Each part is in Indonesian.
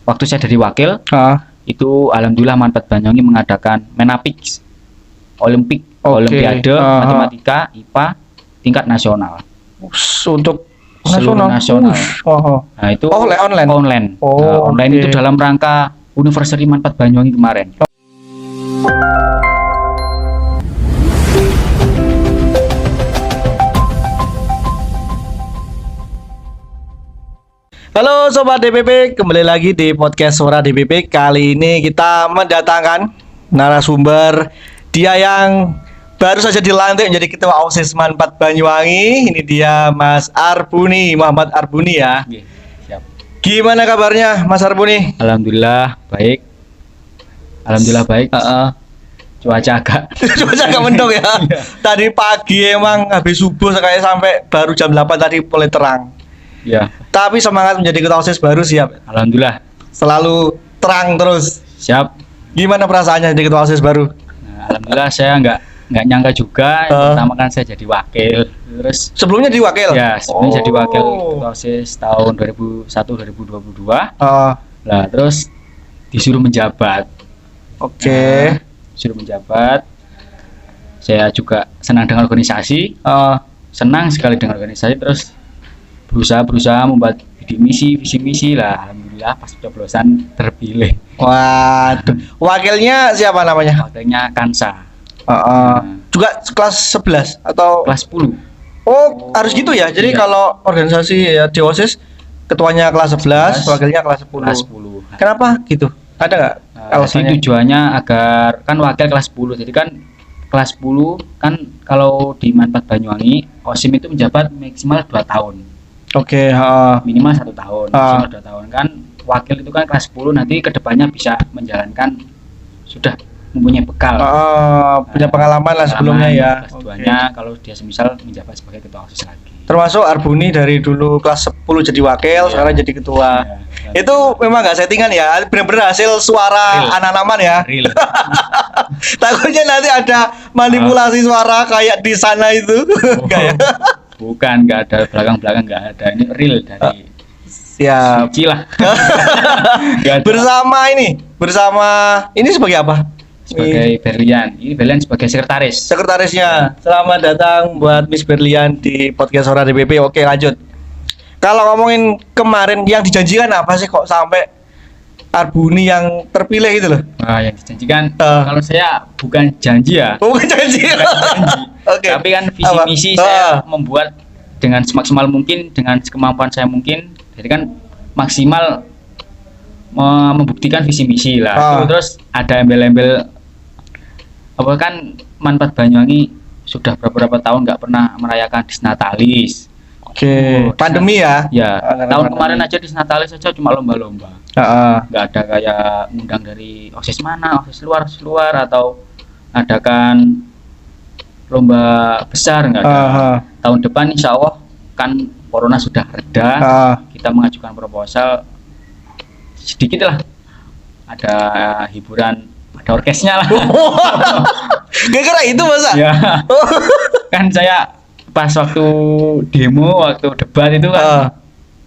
waktu saya dari wakil, Ah, itu alhamdulillah Manfaat Banyuwangi mengadakan Menapix Olimpik, Oke. Olimpiade Matematika IPA tingkat nasional. untuk Seluruh nasional. Oh. Nah, itu Online. online. Oh, Nah, online oke. itu dalam rangka University Manfaat Banyuwangi kemarin. Halo Sobat DPP, kembali lagi di podcast Suara DPP. Kali ini kita mendatangkan narasumber. Dia yang baru saja dilantik menjadi Ketua OSIS Manfaat Banyuwangi. Ini dia Mas Arbuni, Muhammad Arbuni ya. Oke, siap. Gimana kabarnya Mas Arbuni? Alhamdulillah baik. Alhamdulillah baik. Cuaca agak Cuaca agak mendung ya. Tadi pagi emang habis subuh kayak sampai baru jam 8 tadi mulai terang. ya. Tapi semangat menjadi Ketua OSIS baru siap. Alhamdulillah Selalu terang terus. siap. Gimana perasaannya jadi Ketua OSIS baru? Nah, alhamdulillah saya nggak nyangka juga. Yang pertama kan saya jadi wakil, terus Sebelumnya di wakil? ya sebenarnya jadi wakil Oh. Ketua OSIS tahun 2001-2022. Lah terus disuruh menjabat. Oke. Disuruh menjabat. Saya juga senang dengan organisasi, senang sekali dengan organisasi, terus berusaha membuat visi misi lah. Alhamdulillah pas pencoblosan terpilih. Waduh. Wakilnya siapa namanya? Wakilnya Kansa, Juga kelas 11 atau? kelas 10. Oh, harus gitu ya. Jadi Iya. kalau organisasi ya di OSIS ketuanya kelas 11, 11, wakilnya kelas 10. Kelas 10. Kenapa gitu? Ada nggak Jadi alasannya? tujuannya agar kan wakil kelas 10. Jadi kan kelas 10 kan kalau di Manfaat Banyuwangi OSIM itu menjabat maksimal 2 tahun. Oke, Minimal 1 tahun, Ah. maksimal 2 tahun kan. Wakil itu kan kelas 10 nanti kedepannya bisa menjalankan sudah mempunyai bekal. punya pengalaman lah sebelumnya ya. Kelas Oke. 2-nya kalau dia semisal menjabat sebagai ketua OSIS lagi. Termasuk Arbuni dari dulu kelas 10 jadi wakil, Iya. sekarang jadi ketua. Ya, Itu memang nggak settingan ya, benar-benar hasil suara Real. anak-anak ya. real. Takutnya nanti ada manipulasi suara kayak di sana itu. Enggak ya? Bukan, nggak ada belakang nggak ada. Ini real dari Siap. suci lah. Nggak ada. Bersama ini sebagai apa? Sebagai Berlian. Ini Berlian sebagai sekretaris. Sekretarisnya. Selamat datang buat Miss Berlian di podcast Suara DPP. Oke, lanjut. Kalau ngomongin kemarin yang dijanjikan apa sih kok sampai Arbuni yang terpilih itu loh? Nah, yang dijanjikan Ah. kalau saya bukan janji ya. Bukan janji. Oke. Tapi kan visi Apa? misi saya membuat dengan semaksimal mungkin, dengan sekemampuan saya mungkin. Jadi kan maksimal membuktikan visi misi lah. Terus ada embel-embel apa kan Manfaat Banyuwangi sudah beberapa tahun nggak pernah merayakan Disnatalis. Oke. Pandemi ya? Ya, Karena tahun pandemi. kemarin aja Disnatalis saja cuma lomba-lomba. Nggak ada kayak ngundang dari OSIS mana, OSIS luar atau adakan lomba besar nggak ada. Tahun depan insya Allah kan corona sudah reda, kita mengajukan proposal sedikit lah, ada hiburan, ada orkesnya lah. Gara-gara itu masa? Ya, kan saya pas waktu demo, waktu debat itu kan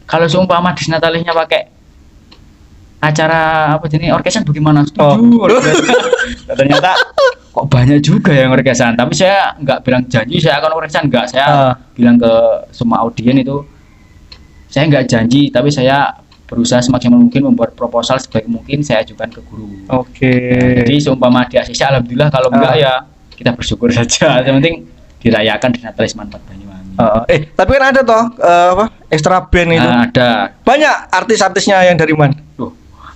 kalau seumpama Disnatalisnya pakai acara apa jenis orkesan bagaimana? Setuju. Ternyata kok banyak juga yang orkesan, tapi saya nggak bilang janji saya akan orkesan, nggak. Saya bilang ke semua audien itu saya nggak janji, tapi saya berusaha semaksimal mungkin membuat proposal sebaik mungkin saya ajukan ke guru. Oke. Jadi seumpama di ACC alhamdulillah, kalau enggak ya kita bersyukur saja. Yang penting dirayakan di Natalis Manfaat Banyuwangi. Tapi kan ada toh apa extra band itu. Ada. Banyak artis-artisnya yang dari mana?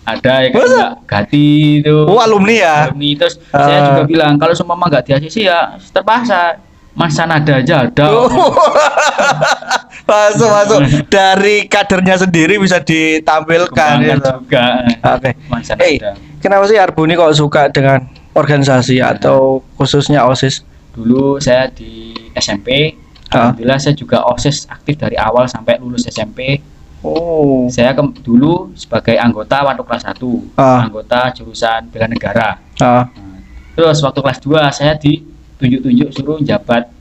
Ada ya kan, Masa? Mbak Gati itu. Oh, alumni ya. Alumni. Terus saya juga bilang kalau seumpama enggak di ACC ya terpaksa Mas Sanada aja ada. Masuk dari kadernya sendiri bisa ditampilkan Kembangkan gitu. juga. Oke. Mas Sanada. Kenapa sih Arbuni kok suka dengan organisasi atau khususnya OSIS? Dulu saya di SMP, alhamdulillah saya juga OSIS aktif dari awal sampai lulus SMP. Oh. Saya dulu sebagai anggota waktu kelas 1, anggota jurusan bela negara. Terus waktu kelas 2 saya ditunjuk-tunjuk suruh jabat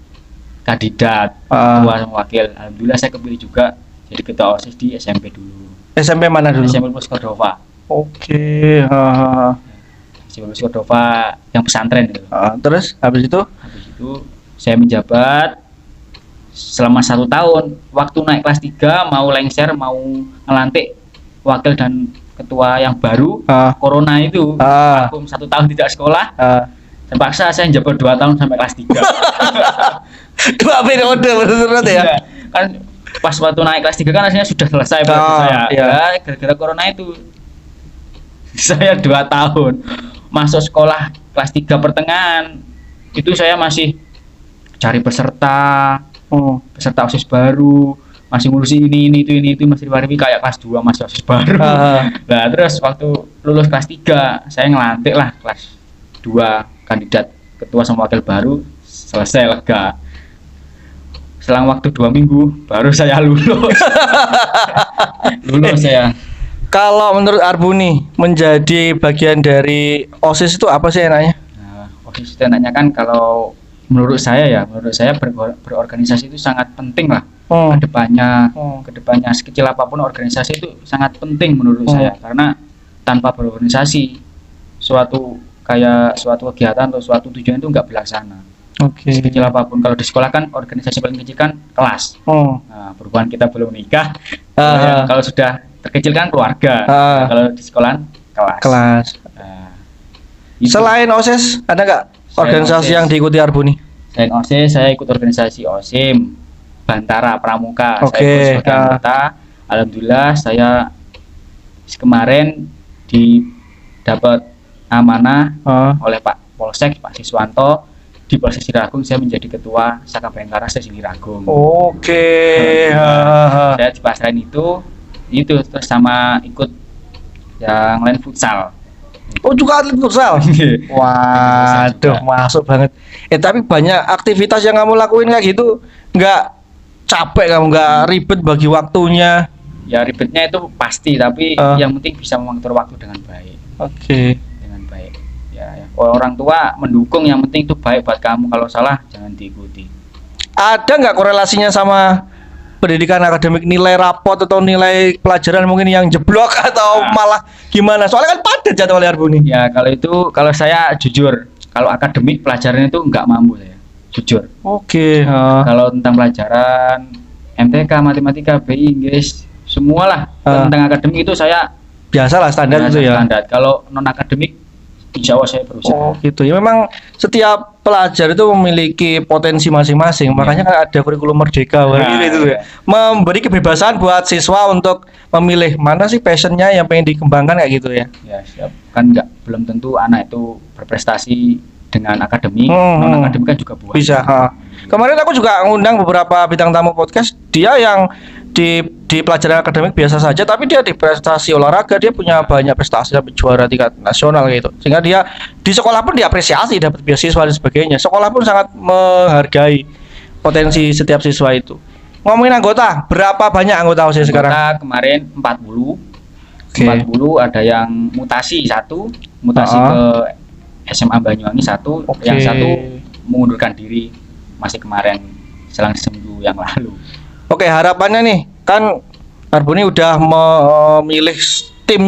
kandidat ketua wakil. Alhamdulillah saya kepilih juga jadi ketua OSIS di SMP dulu. SMP mana dulu? SMP Plus Cordova. Oke. Psikologi Cordova yang pesantren gitu. Terus habis itu Saya menjabat selama 1 tahun. Waktu naik kelas 3 mau lengser, mau ngelantik wakil dan ketua yang baru, corona itu vakum 1 tahun tidak sekolah. Terpaksa saya menjabat 2 tahun sampai kelas 3. 2 periode betul-betul ya. Kan pas waktu naik kelas 3 kan aslinya sudah selesai saya. Ya, gara-gara corona itu saya 2 tahun masuk sekolah kelas 3 pertengahan itu saya masih cari peserta OSIS baru, masih ngurusi ini itu masih diwariwi kayak kelas 2 masih OSIS baru. Nah terus waktu lulus kelas 3 saya ngelantik lah kelas 2 kandidat ketua sama wakil baru, selesai lega. Selang waktu 2 minggu baru saya lulus. Lulus saya. Kalau menurut Arbuni menjadi bagian dari OSIS itu apa sih enaknya? Nah, OSIS itu enaknya kan kalau menurut saya berorganisasi itu sangat penting lah. Kedepannya sekecil apapun organisasi itu sangat penting menurut saya, karena tanpa berorganisasi suatu kegiatan atau suatu tujuan itu nggak berlaksana. Sekecil apapun, kalau di sekolah kan organisasi paling kecil kan kelas. Nah, berhubungan kita belum nikah, kalau sudah terkecil kan keluarga. Kalau di sekolah kelas. Selain OSIS ada nggak organisasi yang diikuti Arbuni? Selain OSIS saya ikut organisasi OSIM Bantara Pramuka. Saya ikut sebagai anggota. Alhamdulillah saya kemarin dapat amanah oleh Pak Polsek, Pak Siswanto, di Polsek Siragung. Saya menjadi ketua Saka Bayangkara Siragung. Saya dipasrahin itu terus sama ikut yang lain futsal. Juga atlet futsal. Waduh, masuk banget. Tapi banyak aktivitas yang kamu lakuin kayak gitu, nggak capek kamu, nggak ribet bagi waktunya? Ya ribetnya itu pasti, tapi yang penting bisa mengatur waktu dengan baik. Dengan baik. Ya. Orang tua mendukung, yang penting itu baik buat kamu. Kalau salah jangan diikuti. Ada nggak korelasinya sama pendidikan akademik, nilai rapot atau nilai pelajaran mungkin yang jeblok atau malah gimana? Soalnya kan padat jadwalnya Arbuni. Ya kalau saya jujur, kalau akademik pelajaran itu nggak mampu saya, jujur. Kalau tentang pelajaran MTK, matematika, BI, Inggris, semualah tentang akademik itu saya biasalah standar itu ya. Kalau non akademik insya Allah saya berusaha. Gitu ya, memang setiap pelajar itu memiliki potensi masing-masing, makanya kan ada kurikulum merdeka gitu ya. Memberi kebebasan buat siswa untuk memilih mana sih passionnya yang pengen dikembangkan kayak gitu ya. Ya siap, kan belum tentu anak itu berprestasi dengan akademik, non akademik kan juga bisa. Kemarin aku juga ngundang beberapa bintang tamu podcast, dia yang di pelajaran akademik biasa saja, tapi dia di prestasi olahraga dia punya banyak prestasi sampai juara tingkat nasional gitu, sehingga dia di sekolah pun diapresiasi, dapat beasiswa dan sebagainya. Sekolah pun sangat menghargai potensi setiap siswa itu. Ngomongin anggota, berapa banyak anggota OSIS sekarang? Kemarin 40. 40, ada yang mutasi ke SMA Banyuwangi 1, yang 1 mengundurkan diri masih kemarin selang seminggu yang lalu. Harapannya nih, kan Arbuni udah memilih tim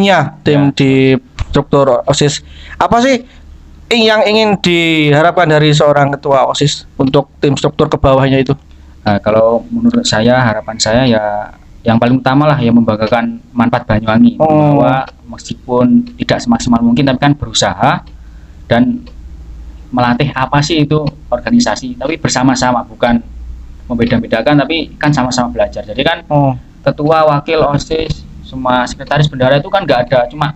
di struktur OSIS. Apa sih yang ingin diharapkan dari seorang ketua OSIS untuk tim struktur ke bawahnya itu? Kalau menurut saya, harapan saya ya yang paling utama lah yang membanggakan manfaat Banyuwangi, bahwa meskipun tidak semaksimal mungkin tapi kan berusaha dan melatih apa sih itu organisasi, tapi bersama-sama, bukan membeda-bedakan, tapi kan sama-sama belajar. Jadi kan ketua, wakil, OSIS, semua sekretaris bendahara itu kan nggak ada cuma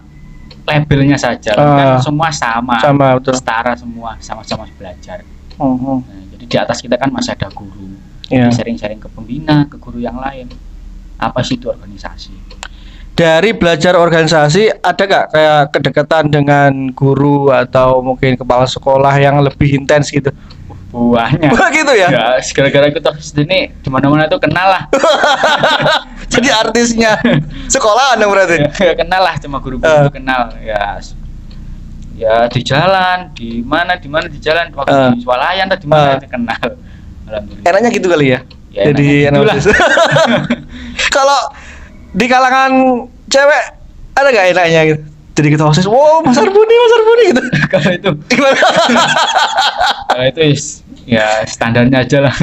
labelnya saja, kan semua sama betul. Setara semua, sama-sama belajar. Nah, jadi di atas kita kan masih ada guru, sharing-sharing ke pembina, ke guru yang lain. Apa sih itu organisasi? Dari belajar organisasi ada nggak kayak kedekatan dengan guru atau mungkin kepala sekolah yang lebih intens gitu? Banyak. Gitu ya? Ya, gara-gara ikut OSIS ini di mana-mana tuh kenal lah. Jadi artisnya sekolahan dong berarti. Ya, kenal lah, sama guru-guru kenal. Ya di jalan, di mana di jalan, waktu di swalayan atau di mana itu kenal. Alhamdulillah. Enaknya gitu kali ya? Jadi analisis. Kalau di kalangan cewek ada nggak enaknya gitu? jadi ketua OSIS. Wow, Mas Arbuni gitu. Kalau itu Gimana? kalau itu ya standarnya aja lah.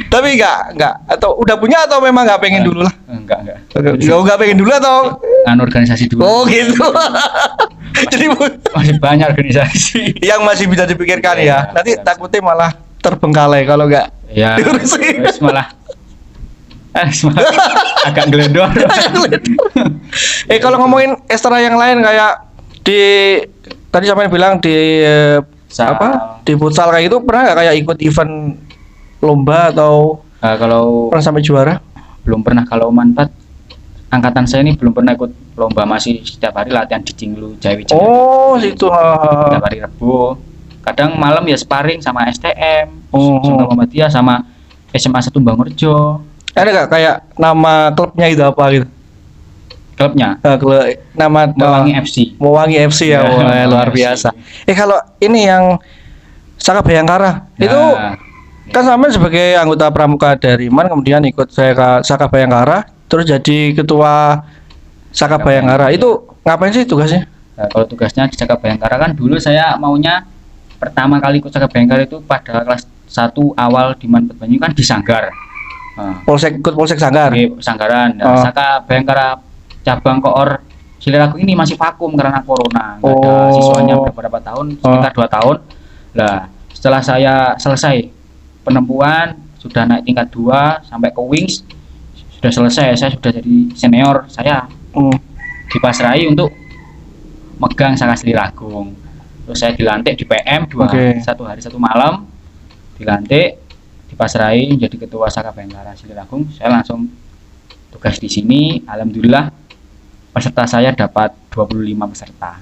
Tapi enggak atau udah punya atau memang enggak pengen dulu lah? Enggak. Enggak pengen dulu atau Organisasi dulu. oh gitu. Jadi Masih banyak organisasi. yang masih bisa dipikirkan Iya, ya. Nanti iya. takutnya malah terbengkalai kalau enggak Ya, diurusin. wis malah agak gelendor. Kalau ngomongin ekstra yang lain kayak di tadi sampean bilang di Futsal. di futsal kayak gitu pernah nggak kayak ikut event lomba atau Kalau pernah sampai juara? belum pernah, kalau Manfaat angkatan saya ini belum pernah ikut lomba, masih setiap hari latihan di Jinglu Jayawijaya. Oh situ. Setiap hari Rebo. Kadang malam ya sparring sama STM, sama Muhammadiyah, sama SMA 1 Bangurjo. Ada nggak kayak nama klubnya itu apa gitu? Klubnya Nama Mewangi FC. Mewangi FC ya, Ya, wah, Mewangi luar FC. biasa. Kalau ini yang Saka Bayangkara itu Nah, kan sampean sebagai anggota pramuka dari MAN kemudian ikut saya ke Saka Bayangkara terus jadi ketua Saka Bayangkara itu ngapain sih tugasnya? nah, kalau tugasnya di Saka Bayangkara kan dulu saya maunya pertama kali ikut Saka Bayangkara itu pada kelas 1 awal di Manfaat Banyu kan di Sanggar. Nah, Ikut Polsek Sanggar. di Sanggaran. Nah, Saka Bayangkara cabang Koor Siliragung ini masih vakum karena corona, nggak ada siswanya beberapa tahun, sekitar 2 tahun. Nah, setelah saya selesai penempuan, sudah naik tingkat 2 sampai ke Wings, sudah selesai, saya sudah jadi senior, saya dipasrahi untuk megang Saka Siliragung. Terus saya dilantik di PM satu hari 1 malam, dilantik, dipasrahi jadi ketua Saka Bayangkara Siliragung. Saya langsung tugas di sini. Alhamdulillah peserta saya dapat 25 peserta.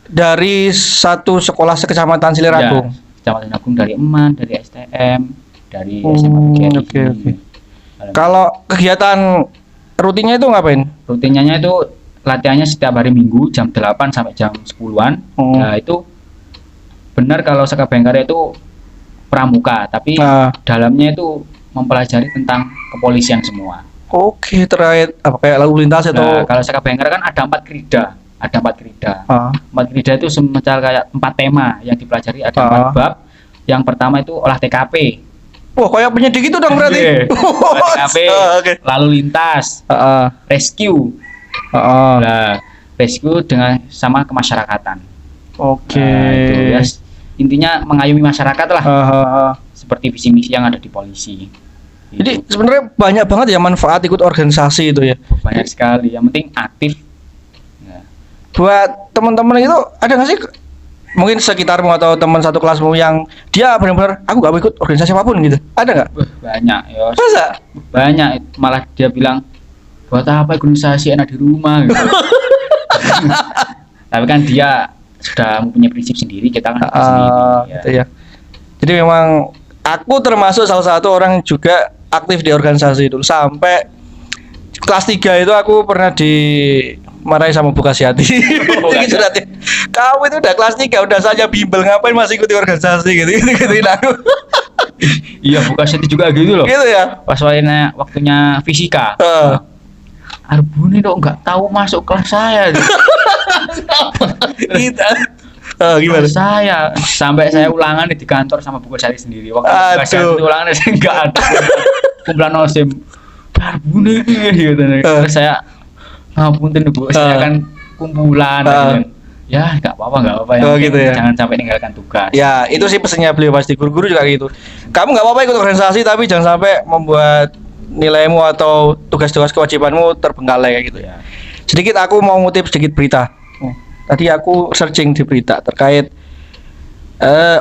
Dari satu sekolah sekecamatan Siliragung. Ya, Kecamatan Agung, dari Eman, dari STM, dari SMA 3. Oke. Kalau kegiatan rutinnya itu ngapain? Rutinnya itu latihannya setiap hari Minggu jam 8 sampai jam 10-an. Nah, itu benar kalau Saka Bayangkara itu pramuka, tapi dalamnya itu mempelajari tentang kepolisian semua. Oke, terkait apa kayak lalu lintas atau Kalau Saka Bayangkara kan ada 4 krida. Ada 4 krida. 4 krida itu semacam kayak 4 tema yang dipelajari, ada 4 bab. Yang pertama itu olah TKP. Wah, kayak penyidik itu dong berarti. Olah TKP, lalu lintas, rescue. Nah, rescue dengan sama kemasyarakatan. Oke. Nah, itu ya, intinya mengayomi masyarakat lah. Seperti visi misi yang ada di polisi. Jadi sebenarnya banyak banget ya manfaat ikut organisasi itu ya. Banyak sekali. Yang penting aktif. Ya. Buat teman-teman itu ada nggak sih mungkin sekitarmu atau teman satu kelasmu yang dia benar-benar aku nggak mau ikut organisasi apapun gitu? Ada nggak? Banyak ya. Masa? Banyak. Malah dia bilang buat apa organisasi, enak di rumah gitu. Tapi kan dia sudah mempunyai prinsip sendiri, kita kan sendiri. Gitu ya. Jadi memang aku termasuk salah satu orang juga aktif di organisasi dulu sampai kelas 3 itu aku pernah dimarahi sama Bu Kasiati. Kamu itu udah kelas 3 udah saja bimbel ngapain masih ikuti organisasi gitu aku. Iya, Bu Kasiati juga gitu loh. Gitu ya. Pas waktunya fisika. Arbuni kok nggak tahu masuk kelas saya. Kita gimana? Saya sampai saya ulangan di kantor sama Bu Kasiati sendiri. Waktu Bu Kasiati ulangan saya nggak ada. Kumpulan osim. Arbuni gitu. Terus saya ngapunten Bu, saya kan kumpulan. Ya nggak apa-apa gitu ya. Jangan sampai meninggalkan tugas. Ya itu sih pesannya beliau pasti, guru-guru juga gitu. Kamu nggak apa-apa ikut organisasi tapi jangan sampai membuat nilaimu atau tugas-tugas kewajibanmu terbengkalai kayak gitu ya. Sedikit aku mau ngutip sedikit berita. Tadi aku searching di berita terkait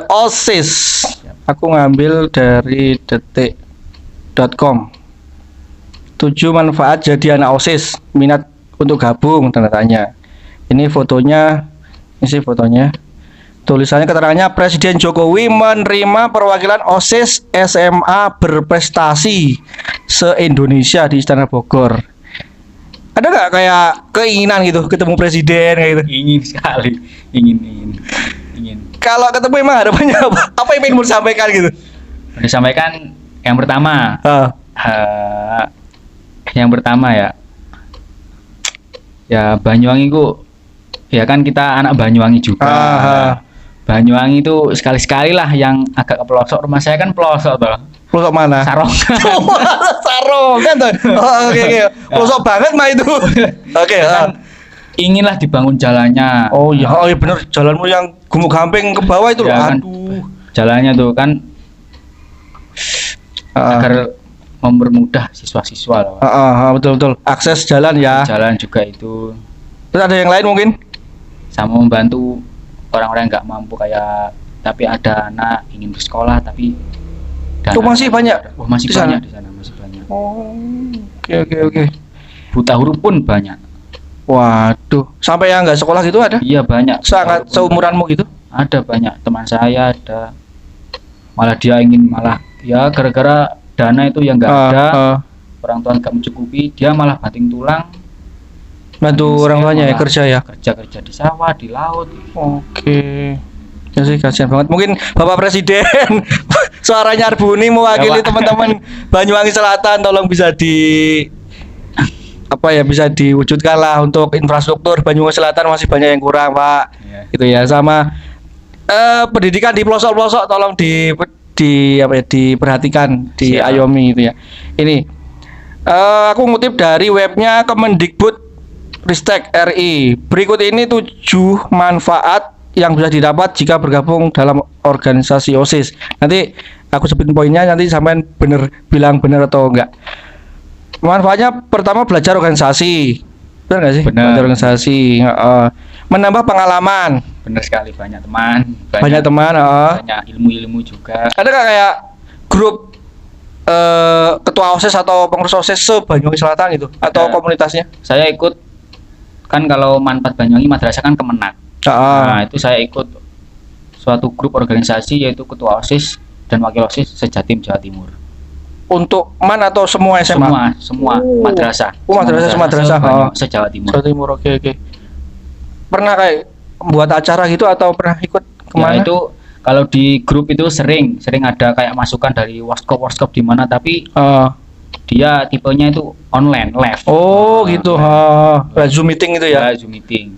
OSIS. Aku ngambil dari detik.com. 7 manfaat jadi anak OSIS, minat untuk gabung, tanda tanya. Ini fotonya, ini sih fotonya. Tulisannya keterangannya Presiden Jokowi menerima perwakilan OSIS SMA berprestasi se-Indonesia di Istana Bogor. Ada nggak kayak keinginan gitu ketemu presiden kayak gitu? Ingin sekali, ingin. Kalau ketemu emang harapannya apa? Apa yang ingin mau disampaikan gitu? Disampaikan yang pertama. Yang pertama ya Banyuwangi ku Ya kan kita anak Banyuwangi juga. Banyuwangi itu sekali-sekali lah yang agak ke pelosok. Rumah saya kan pelosok toh. Pelosok mana? Sarongan. Sarongan tuh. Oke. Pelosok banget mah itu. Oke. Kan inginlah dibangun jalannya. Oh iya bener, jalanmu yang gumuk gamping ke bawah itu loh. Ya, kan, aduh. Jalannya tuh kan agar mempermudah siswa-siswa loh. Betul. Akses jalan ya. Jalan juga itu. Terus ada yang lain mungkin? Sama membantu orang-orang yang nggak mampu kayak tapi ada anak ingin bersekolah tapi itu masih banyak. Masih di banyak sana? di sana masih banyak. Oh, oke. Buta huruf pun banyak. Waduh, sampai yang nggak sekolah gitu ada? Iya banyak. Sangat seumuranmu gitu? Ada banyak teman saya ada. Malah dia ingin ya gara-gara dana itu yang nggak ada, orang tua nggak mencukupi, dia malah banting tulang. Bantu orang tuanya ya kerja ya? Kerja di sawah, di laut. Oke. Ya sih kasihan banget. Mungkin Bapak Presiden suaranya Arbuni mewakili teman-teman Banyuwangi Selatan tolong bisa bisa diwujudkan lah untuk infrastruktur Banyuwangi Selatan masih banyak yang kurang Pak. Gitu ya sama pendidikan di pelosok-pelosok tolong diperhatikan, diayomi gitu ya. Ini aku ngutip dari webnya Kemendikbud Ristek RI. Berikut ini 7 manfaat yang bisa didapat jika bergabung dalam organisasi OSIS. Nanti aku sebutin poinnya, nanti sampean bilang bener atau enggak. Manfaatnya pertama belajar organisasi. Benar nggak sih? Benar. Belajar organisasi. Menambah pengalaman. Benar sekali, banyak teman. Banyak teman. Banyak ilmu-ilmu juga. Ada nggak kayak grup ketua OSIS atau pengurus OSIS se-Banyuwangi Selatan gitu? Atau komunitasnya? Saya ikut, kan kalau Manfaat Banyuwangi madrasah kan Kemenak. Nah itu saya ikut suatu grup organisasi yaitu ketua OSIS dan wakil OSIS se-Jatim Jawa Timur. Untuk MAN atau semua SMA? Semua madrasah. Madrasah se-Jawa Timur. Jawa Timur, oke. Pernah kayak buat acara gitu atau pernah ikut kemana? Ya, itu kalau di grup itu sering ada kayak masukan dari workshop di mana, tapi dia tipenya itu online live. Gitu. Zoom meeting itu ya? Zoom meeting.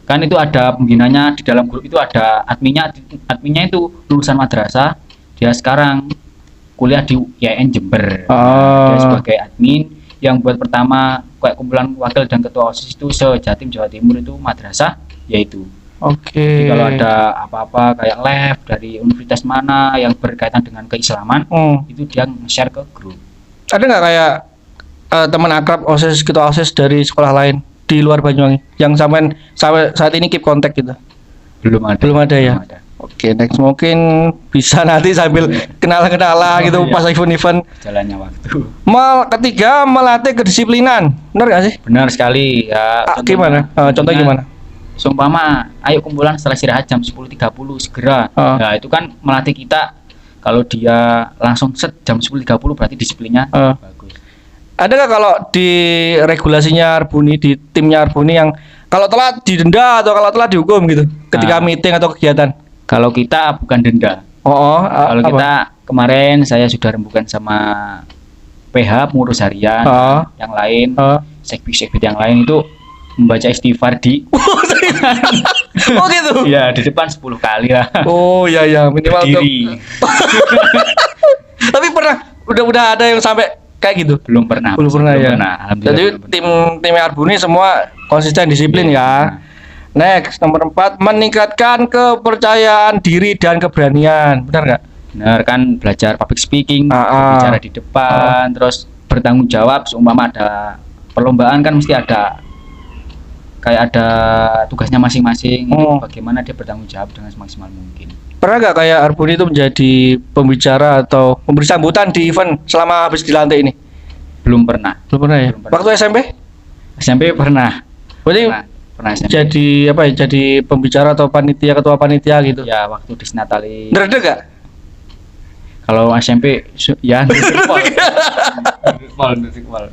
Kan itu ada pembinanya di dalam grup itu, ada adminnya itu lulusan madrasah. Dia sekarang kuliah di IAIN Jember. Dia sebagai admin yang buat pertama kayak kumpulan wakil dan ketua OSIS itu se-Jatim Jawa Timur itu madrasah yaitu. Jadi kalau ada apa-apa kayak live dari universitas mana yang berkaitan dengan keislaman, itu dia nge-share ke grup. Ada nggak kayak teman akrab OSIS, ketua OSIS dari sekolah lain di luar Banyuwangi yang sampai saat ini keep kontak gitu? Belum ada ya? Oke, next mungkin bisa nanti sambil kenalan gitu pas event-event. Jalannya waktu. Ketiga, melatih kedisiplinan. Benar nggak sih? Benar sekali ya. Gimana? Contohnya gimana? Seumpama ayo kumpulan setelah istirahat jam 10.30 segera. Nah, itu kan melatih kita. Kalau dia langsung set jam 10.30 berarti disiplinnya bagus. Ada nggak kalau di regulasinya Arbuni, di timnya Arbuni yang kalau telat didenda atau kalau telat dihukum gitu ketika meeting atau kegiatan? Kalau kita bukan denda. Kalau kita kemarin saya sudah rembukan sama PH pengurus harian, yang lain, sekbid yang lain itu membaca istighfar di gitu. Ya, di depan 10 kali lah. Iya minimal diri. Tapi udah ada yang sampai kayak gitu? Belum pernah ya. Jadi tim Arbuni semua konsisten disiplin ya. Next, nomor 4, meningkatkan kepercayaan diri dan keberanian. Benar nggak? Benar, kan belajar public speaking, bicara di depan, terus bertanggung jawab. Seumpama ada perlombaan kan mesti ada tugasnya masing-masing. Bagaimana dia bertanggung jawab dengan semaksimal mungkin. Pernah nggak kayak Arbuni itu menjadi pembicara atau memberi sambutan di event selama habis dilantik ini? Belum pernah ya? Waktu SMP? SMP pernah. Berarti pernah SMP. Jadi pembicara atau ketua panitia gitu? Ya, waktu di Natali. Ngeredek gak? Kalau SMP ya ngeredek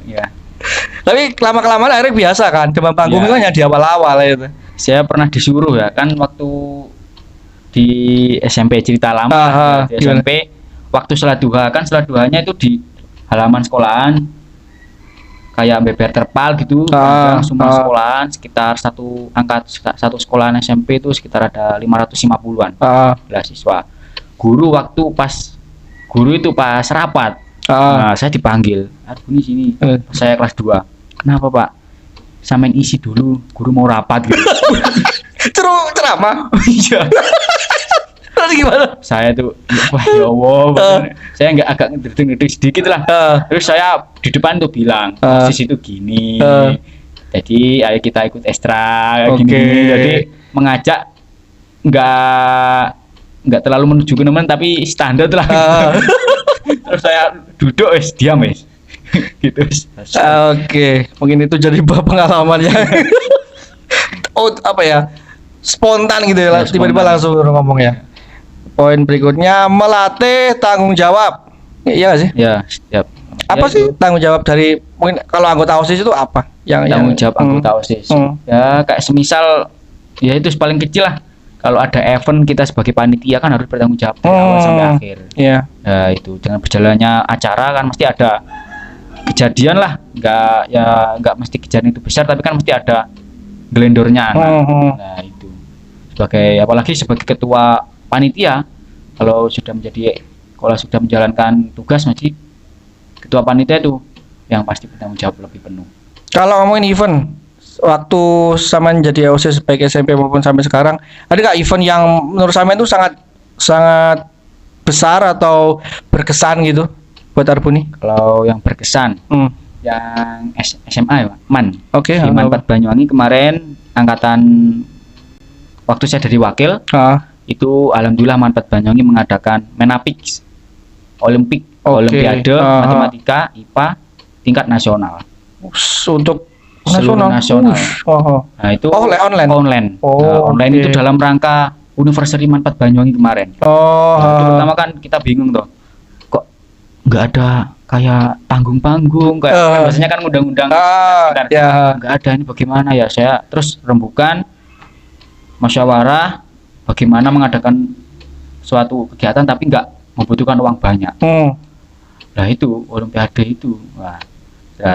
ya. Tapi lama-kelamaan akhirnya biasa kan, demam panggung itu hanya di awal-awal itu. Saya pernah disuruh ya kan waktu di SMP, cerita lama di SMP, waktu sholat duha kan sholat duhanya itu di halaman sekolahan. kayak beber terpal gitu, semua sekolahan sekitar satu sekolahan SMP itu sekitar ada 550-an siswa. Guru itu pas rapat, nah, saya dipanggil, ini sini, saya kelas 2. Kenapa Pak? Samain isi dulu, guru mau rapat gitu. Ceramah. Iya. Terus gimana? Saya tuh, wah ya Allah, saya agak ngederding sedikit lah. Terus saya di depan tuh bilang, posisi itu gini. Jadi ayo kita ikut ekstra gini. Jadi mengajak nggak terlalu menuju ke teman tapi standar lah. Terus saya duduk diam gitu. Mungkin itu jadi pengalamannya. Apa ya? Spontan gitu ya, tiba-tiba langsung ngomong ya. Poin berikutnya melatih tanggung jawab. Iya gak sih? Ya, siap. Apa sih tanggung jawab dari mungkin kalau anggota OSIS itu apa? Tanggung jawab anggota OSIS. Ya kayak semisal ya itu paling kecil lah. Kalau ada event kita sebagai panitia kan harus bertanggung jawab dari awal sampai akhir. Iya. Nah, itu dengan berjalannya acara kan mesti ada kejadian lah. Enggak mesti kejadian itu besar tapi kan mesti ada gelendornya. Nah, itu. Apalagi sebagai ketua panitia kalau sudah menjalankan tugas masih ketua panitia itu yang pasti bertanggung jawab lebih penuh. Kalau ngomongin event waktu sama jadi OSIS baik SMP maupun sampai sekarang, ada nggak event yang menurut sama itu sangat besar atau berkesan gitu buat Arbuni? Kalau yang berkesan yang SMA ya, MAN. Di MAN 4 Banyuwangi kemarin angkatan waktu saya dari wakil. Itu alhamdulillah MAN 4 Banyuwangi mengadakan Menapix Olimpiade Matematika IPA tingkat nasional. Untuk nasional. Nah, itu online. Online itu dalam rangka University MAN 4 Banyuwangi kemarin. Itu pertama kan kita bingung tuh. Kok nggak ada kayak panggung-panggung kayak biasanya kan undang-undang nggak ada, ini bagaimana ya? Saya terus rembukan musyawarah bagaimana mengadakan suatu kegiatan tapi nggak membutuhkan uang banyak. Nah itu olimpiade itu. Nah,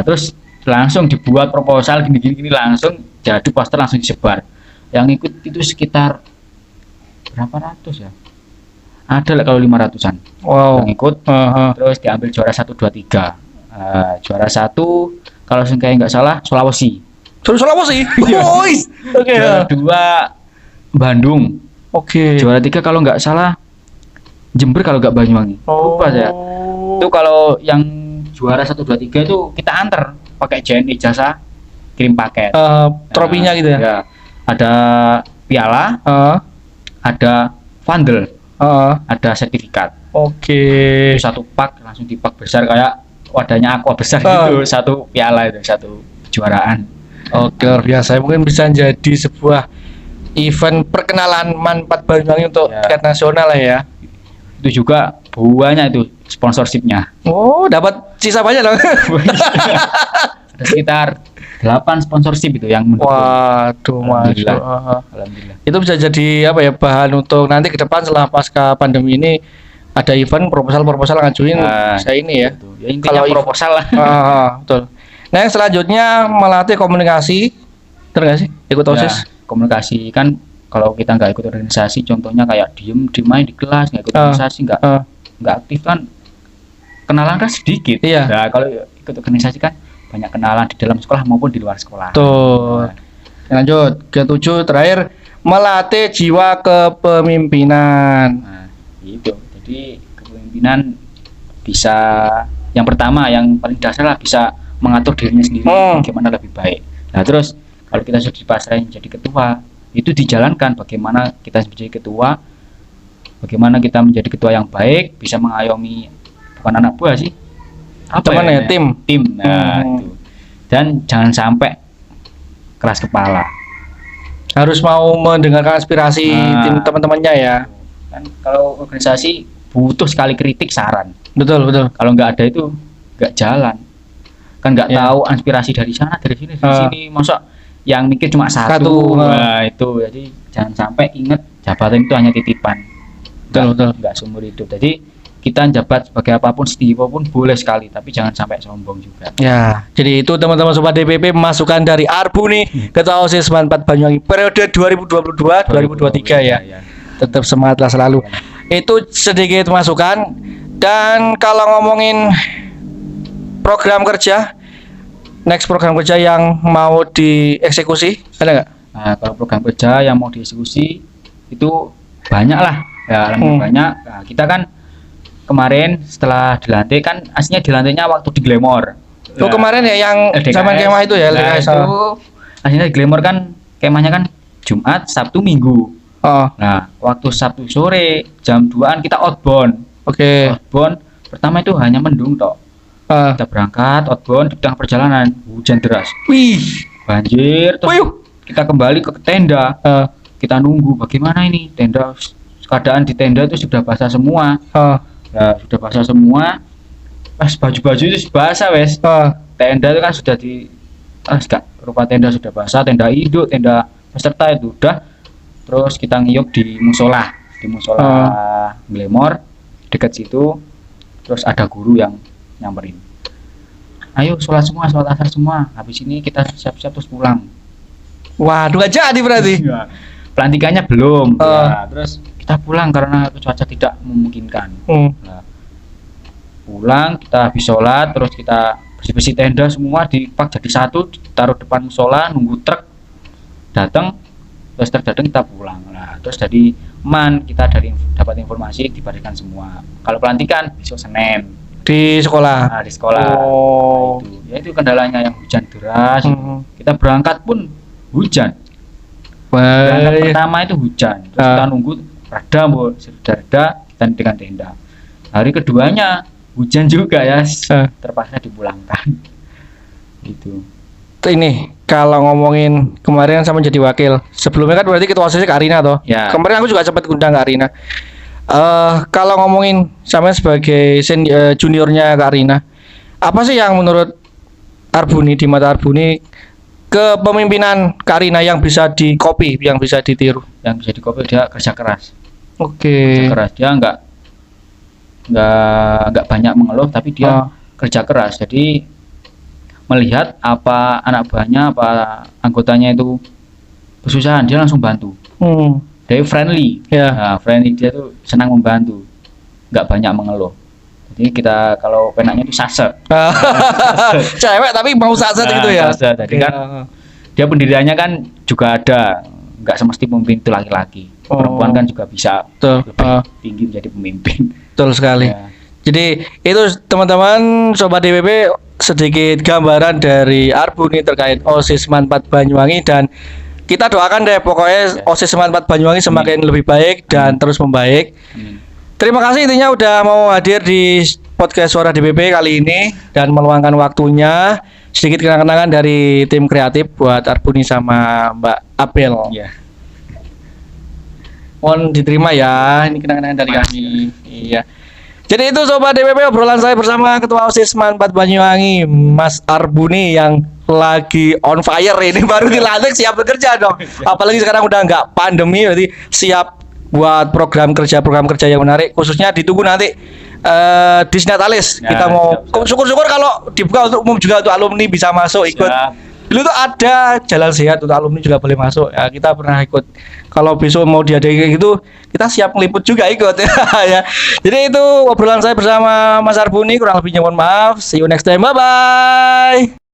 terus langsung dibuat proposal gini langsung jadi poster langsung disebar. Yang ikut itu sekitar berapa ratus ya? Ada lah kalau 500-an. Yang ikut. Terus diambil juara 1, 2, 3. Juara 1 kalau saya nggak salah Sulawesi. Juara 2 Bandung. Juara 3 kalau nggak salah Jember kalau nggak Banyuwangi. Lupa saya. Itu kalau yang juara 1, 2, 3 itu kita antar pakai JNE jasa kirim paket. Tropinya gitu ya. Ya. Ada piala, ada vandel, ada sertifikat. Itu satu pak langsung dipak besar kayak wadahnya aqua besar gitu, satu piala itu, satu kejuaraan. Luar biasa. Mungkin bisa jadi sebuah event perkenalan MAN 4 Banyuwangi untuk tingkat nasional lah ya. Itu juga banyak itu sponsorshipnya. Dapat sisa banyak dong. Ada sekitar 8 sponsorship itu yang mendukung. Waduh, Alhamdulillah. Itu bisa jadi apa ya, bahan untuk nanti ke depan setelah pasca pandemi ini ada event proposal ngajuin saya ini ya. Kalau proposal lah. Betul. Nah, yang selanjutnya melatih komunikasi. Betul nggak sih? Ikut OSIS. Komunikasi kan kalau kita nggak ikut organisasi, contohnya kayak diem main di kelas, nggak ikut organisasi, nggak aktif kan, kenalan kan sedikit. Nah, kalau ikut organisasi kan banyak kenalan di dalam sekolah maupun di luar sekolah. Tuh. Lanjut ke-7 terakhir, melatih jiwa kepemimpinan. Nah, itu. Jadi kepemimpinan bisa yang pertama, yang paling dasar lah, bisa mengatur dirinya sendiri bagaimana lebih baik. Nah, terus kalau kita sudah dipasrahin jadi ketua, itu dijalankan bagaimana kita menjadi ketua, bagaimana kita menjadi ketua yang baik, bisa mengayomi bukan anak buah sih, tim. Nah, itu. Dan jangan sampai keras kepala. Harus mau mendengarkan aspirasi tim teman-temannya ya. Kan kalau organisasi butuh sekali kritik, saran. Betul. Kalau nggak ada itu nggak jalan. Kan nggak tahu aspirasi dari sana, dari sini, dari sini. Masa yang mikir cuma satu. Nah, itu. Jadi jangan sampai ingat jabatan itu hanya titipan. Betul. Nggak seumur hidup. Jadi kita jabat sebagai apapun, setinggi apapun boleh sekali, tapi jangan sampai sombong juga. Ya, jadi itu teman-teman sobat DPP masukan dari Arbu nih, Ketua OSIS Man 4 Banyuwangi periode 2022-2023 ya. Tetap semangat lah selalu. Itu sedikit masukan. Dan kalau ngomongin program kerja, next program kerja yang mau dieksekusi ada nggak? Nah, kalau program kerja yang mau dieksekusi itu banyak lah, ya banyak. Nah, kita kan kemarin setelah dilantik kan, aslinya dilantiknya waktu di Glamour. Oh, kemarin ya yang zaman kemah itu ya, LDKS itu aslinya di Glamour kan kemahnya kan Jumat, Sabtu, Minggu. Oh. Nah, waktu Sabtu sore jam 2-an kita outbound. Oke. Outbound pertama itu hanya mendung toh. Kita berangkat outbound, di tengah perjalanan hujan deras. Wih, banjir. Terus kita kembali ke tenda. Kita nunggu bagaimana ini tenda. Keadaan di tenda itu sudah basah semua. Ya, sudah basah semua. Pas baju-baju itu basah wes. Tenda itu kan sudah rupa tenda sudah basah, tenda induk, tenda peserta itu udah. Terus kita ngiyup di musola Glamour dekat situ. Terus ada guru yang nyamperin, ayo sholat asar semua, habis ini kita siap-siap terus pulang. Waduh, gak jadi berarti. Pelantikannya belum. Ya, terus kita pulang karena cuaca tidak memungkinkan. Nah, pulang kita habis sholat, terus kita bersih-bersih tenda semua, dipak jadi satu, taruh depan musola, nunggu truk datang. Terus truk datang kita pulang. Nah, terus dari kita dapat informasi diberikan semua. Kalau pelantikan besok Senin di sekolah. Nah, di sekolah. Oh. Nah, itu kendalanya yang hujan deras. Kita berangkat pun hujan. Berangkat pertama itu hujan. Terus kita nunggu reda dan dengan tenda. Hari keduanya hujan juga ya. Terpaksa dipulangkan. Gitu. Ini kalau ngomongin kemarin sama jadi wakil. Sebelumnya kan berarti ketua OSIS Kak Rina toh. Ya. Kemarin aku juga sempat undang Kak Rina. Kalau ngomongin sama sebagai juniornya Kak Rina, apa sih yang menurut Arbuni, di mata Arbuni, kepemimpinan Kak Rina yang bisa dikopi, yang bisa ditiru? Yang bisa dikopi, dia kerja keras. Oke. Kerja keras, dia nggak banyak mengeluh, tapi dia kerja keras. Jadi melihat apa anak buahnya, apa anggotanya itu kesusahan, dia langsung bantu. Dia friendly, friendly, dia tuh senang membantu, nggak banyak mengeluh. Jadi kita kalau penaknya itu sase. Cewek tapi mau sase gitu ya. Sase. Jadi kan dia pendiriannya kan juga ada, nggak semesti pemimpin itu laki-laki. Perempuan kan juga bisa lebih tinggi menjadi pemimpin. Betul sekali. Ya. Jadi itu teman-teman sobat DPP, sedikit gambaran dari Arbuni terkait OSIS Man 4 Banyuwangi, dan kita doakan deh pokoknya OSIS Man 4 Banyuwangi semakin lebih baik dan terus membaik. Terima kasih intinya udah mau hadir di podcast Suara DPP kali ini dan meluangkan waktunya. Sedikit kenang-kenangan dari tim kreatif buat Arbuni sama Mbak Abel. Mohon diterima ya, ini kenang-kenangan dari kami. Iya. Jadi itu sobat DPP obrolan saya bersama Ketua OSIS Man 4 Banyuwangi, Mas Arbuni yang lagi on fire ini, baru dilantik siap bekerja dong. Apalagi sekarang udah nggak pandemi, berarti siap buat program kerja yang menarik. Khususnya ditunggu nanti Disnatalis. Kita mau syukur-syukur kalau dibuka untuk umum juga, untuk alumni bisa masuk ikut. Dulu tuh ada jalan sehat untuk alumni juga boleh masuk. Ya, kita pernah ikut. Kalau besok mau diadain kayak gitu, kita siap ngeliput juga ikut ya. Jadi itu obrolan saya bersama Mas Arbuni, kurang lebihnya mohon maaf. See you next time. Bye bye.